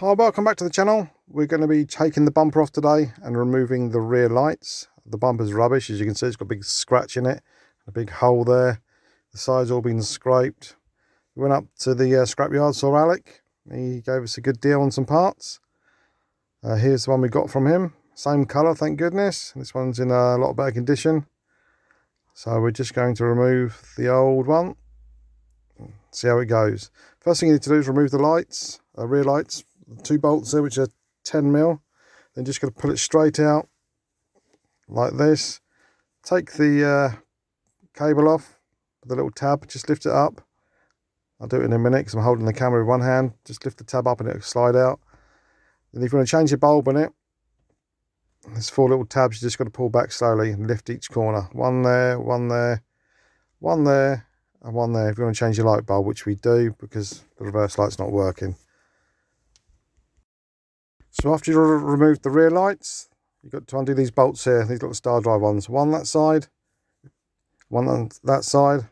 Hi, welcome back to the channel. We're going to be taking the bumper off today and removing the rear lights. The bumper's rubbish, as you can see. It's got a big scratch in it, a big hole there. The side's all been scraped. We went up to the scrapyard, saw Alec. He gave us a good deal on some parts. Here's the one we got from him. Same colour, thank goodness. This one's in a lot better condition. So we're just going to remove the old one. See how it goes. First thing you need to do is remove the lights, rear lights. 2 bolts there, which are 10mm. Then just going to pull it straight out like this. Take the cable off with the little tab. Just lift it up. I'll do it in a minute because I'm holding the camera with one hand. Just lift the tab up and it'll slide out. Then if you want to change your bulb in it, there's 4 little tabs. You just got to pull back slowly and lift each corner. One there, one there, one there, and one there. If you want to change your light bulb, which we do because the reverse light's not working. So after you've removed the rear lights, you've got to undo these bolts here, these little star drive ones. One that side, one on that side,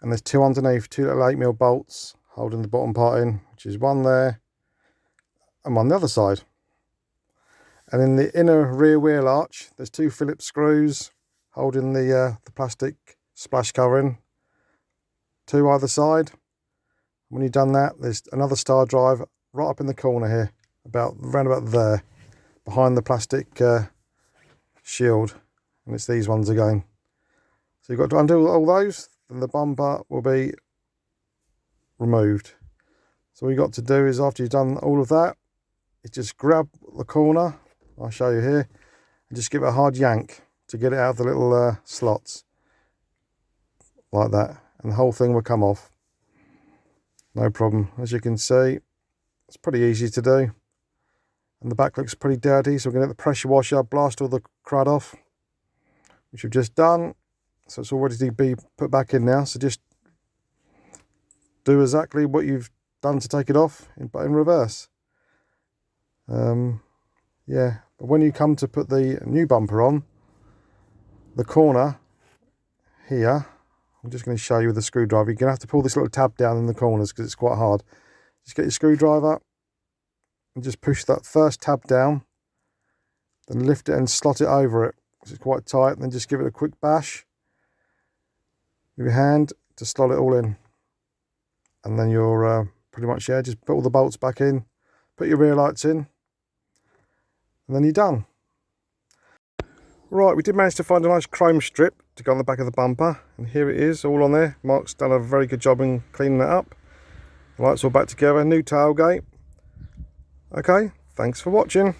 and there's 2 underneath, 2 little 8mm bolts holding the bottom part in, which is one there and one the other side. And in the inner rear wheel arch, there's 2 Phillips screws holding the plastic splash cover in, 2 either side. When you've done that, there's another star drive right up in the corner here. Around about there, behind the plastic shield, and it's these ones again. So you've got to undo all those, and the bumper will be removed. So what you've got to do is, after you've done all of that, is just grab the corner, I'll show you here, and just give it a hard yank to get it out of the little slots, like that, and the whole thing will come off. No problem. As you can see, it's pretty easy to do. And the back looks pretty dirty, so we're going to get the pressure washer, blast all the crud off, which we've just done. So it's all ready to be put back in now. So just do exactly what you've done to take it off, but in reverse. Yeah, but when you come to put the new bumper on, the corner here, I'm just going to show you with the screwdriver. You're going to have to pull this little tab down in the corners because it's quite hard. Just get your screwdriver and just push that first tab down, then lift it and slot it over it because it's quite tight, and then just give it a quick bash with your hand to slot it all in, and then you're pretty much there. Just put all the bolts back in, put your rear lights in, and then you're done. Right, we did manage to find a nice chrome strip to go on the back of the bumper, and here it is, all on there. Mark's done a very good job in cleaning that up. The lights all back together, new tailgate. Okay, thanks for watching.